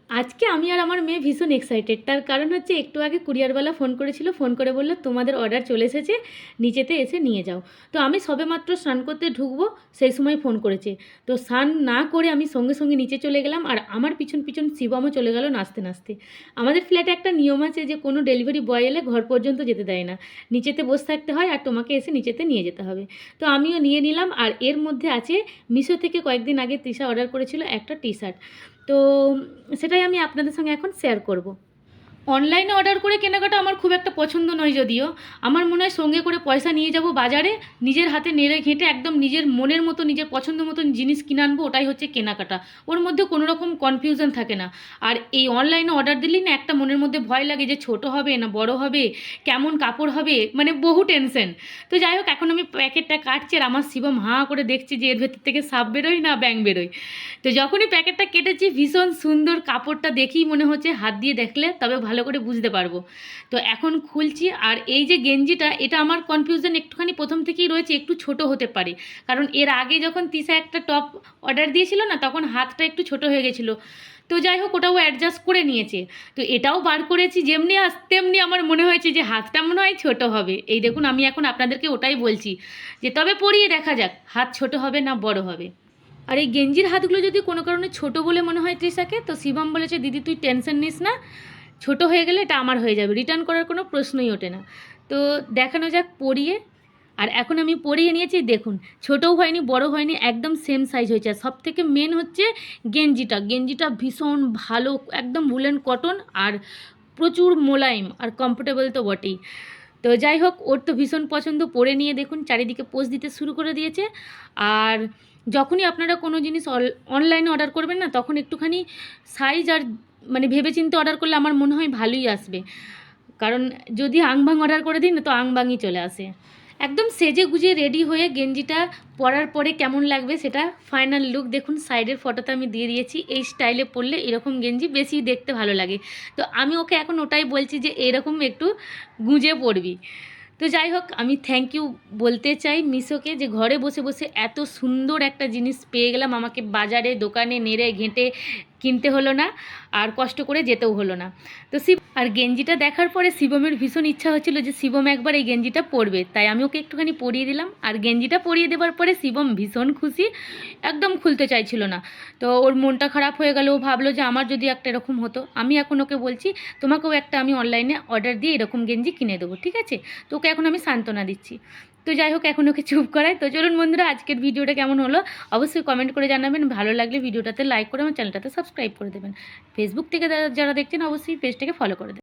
আজকে আমি আর আমার মেয়ে ভীষণ এক্সাইটেড। তার কারণ হচ্ছে একটু আগে কুরিয়ারওয়ালা ফোন করেছিল, ফোন করে বলল তোমাদের অর্ডার চলে এসেছে, নিচেতে এসে নিয়ে যাও। তো আমি সবেমাত্র স্নান করতে ঢুকবো সেই সময় ফোন করেছে। তো স্নান না করে আমি সঙ্গে সঙ্গে নিচে চলে গেলাম, আর আমার পিছন পিছন শিবমও চলে গেল নাচতে নাচতে। আমাদের ফ্ল্যাটে একটা নিয়ম আছে যে কোনো ডেলিভারি বয় এলে ঘর পর্যন্ত যেতে দেয় না, নিচেতে বসে থাকতে হয় আর তোমাকে এসে নিচেতে নিয়ে যেতে হবে। তো আমিও নিয়ে নিলাম। আর এর মধ্যে আছে মিশো থেকে কয়েকদিন আগে তৃষা অর্ডার করেছিল একটা টি শার্ট। তো সেটাই আমি আপনাদের সঙ্গে এখন শেয়ার করব। অনলাইনে অর্ডার করে কেনাকাটা আমার খুব একটা পছন্দ নয়, যদিও আমার মনে হয় সঙ্গে করে পয়সা নিয়ে যাব বাজারে, নিজের হাতে নেড়ে ঘেঁটে একদম নিজের মনের মতো নিজের পছন্দ মতন জিনিস কিনে আনবো, ওটাই হচ্ছে কেনাকাটা। ওর মধ্যে কোনো রকম কনফিউশন থাকে না। আর এই অনলাইনে অর্ডার দিলেই না একটা মনের মধ্যে ভয় লাগে যে ছোট হবে না বড় হবে, কেমন কাপড় হবে, মানে বহু টেনশন। তো যাই হোক, এখন আমি প্যাকেটটা কাটছি আর আমার শিবম হাঁ করে দেখছি যে এর ভেতর থেকে সাপ বেরোয় না ব্যাং বেরোয়। তো যখনই প্যাকেটটা কেটেছি ভীষণ সুন্দর, কাপড়টা দেখেই মনে হচ্ছে হাত দিয়ে দেখলে তবে ভালো করে বুঝতে পারবো। তো এখন খুলছি। আর এই যে গেঞ্জিটা, এটা আমার কনফিউশন একটুখানি প্রথম থেকেই রয়েছে, একটু ছোট হতে পারে। কারণ এর আগে যখন তিশা একটা টপ অর্ডার দিয়েছিল না, তখন হাতটা একটু ছোট হয়ে গেছিলো। তো যাই হোক, ওটাও অ্যাডজাস্ট করে নিয়েছে। তো এটাও বার করেছি, যেমনি তেমনি আমার মনে হয়েছে যে হাতটা মনে হয় ছোটো হবে। এই দেখুন, আমি এখন আপনাদেরকে ওটাই বলছি যে তবে পরিয়ে দেখা যাক হাত ছোট হবে না বড় হবে। আর এই গেঞ্জির হাতগুলো যদি কোনো কারণে ছোট বলে মনে হয় তৃষাকে, তো শিবম বলেছে দিদি তুই টেনশন নিস না, ছোট হয়ে গেলে এটা আমার হয়ে যাবে, রিটার্ন করার কোনো প্রশ্নই ওঠে না। তো দেখানো যাক পরিয়ে। আর এখন আমি পরিয়ে নিয়েছি, দেখুন ছোটও হয়নি বড় হয়নি, একদম সেম সাইজ হয়েছে। আর সবথেকে মেন হচ্ছে গেঞ্জিটা ভীষণ ভালো, একদম উলেন কটন আর প্রচুর মোলায়েম আর কমফোর্টেবল তো বটেই। তো যাই হোক, ওর তো ভীষণ পছন্দ, পরে নিয়ে দেখুন চারিদিকে পোস্ট দিতে শুরু করে দিয়েছে। আর যখনই আপনারা কোনো জিনিস অনলাইনে অর্ডার করবেন না, তখন একটুখানি সাইজ আর মানে ভেবেচিন্তে অর্ডার করলে আমার মনে হয় ভালোই আসবে। কারণ যদি আংবাং অর্ডার করে দিই না, তো আংবাংই চলে আসে। একদম সেজে গুজে রেডি হয়ে গেঞ্জিটা পরার পরে কেমন লাগবে সেটা ফাইনাল লুক দেখুন। সাইডের ফটোটা আমি দিয়ে দিয়েছি। এই স্টাইলে পরলে এরকম গেঞ্জি বেশি দেখতে ভালো লাগে। তো আমি ওকে এখন ওটাই বলছি যে এরকম একটু গুঁজে পরবি। তো যাই হোক, আমি থ্যাংক ইউ বলতে চাই মিশোকে, যে ঘরে বসে বসে এত সুন্দর একটা জিনিস পেয়ে গেলাম, আমাকে বাজারে দোকানে নেড়ে ঘেঁটে কিনতে হলো না, আর কষ্ট করে যেতেও হলো না। তো আর গেঞ্জিটা দেখার পরে শিবমের ভীষণ ইচ্ছা হচ্ছিল যে শিবম একবার এই গেঞ্জিটা পরবে, তাই আমি ওকে একটুখানি পরিয়ে দিলাম। আর গেঞ্জিটা পরিয়ে দেওয়ার পরে শিবম ভীষণ খুশি, একদম খুলতে চাইছিল না। তো ওর মনটা খারাপ হয়ে গেল, ও ভাবলো যে আমার যদি একটা এরকম হতো। আমি এখন ওকে বলছি তোমাকেও একটা আমি অনলাইনে অর্ডার দিয়ে এরকম গেঞ্জি কিনে দেবো, ঠিক আছে? তো ওকে এখন আমি সান্ত্বনা দিচ্ছি। তো যাই হোক, এখন ওকে চুপ করায়। তো চলুন বন্ধুরা, আজকের ভিডিওটা কেমন হলো অবশ্যই কমেন্ট করে জানাবেন। ভালো লাগলে ভিডিওটাতে লাইক করে আমার চ্যানেলটাতে সাবস্ক্রাইব করে দেবেন। ফেসবুক থেকে যারা দেখছেন অবশ্যই পেজটাকে ফলো করে দেবেন।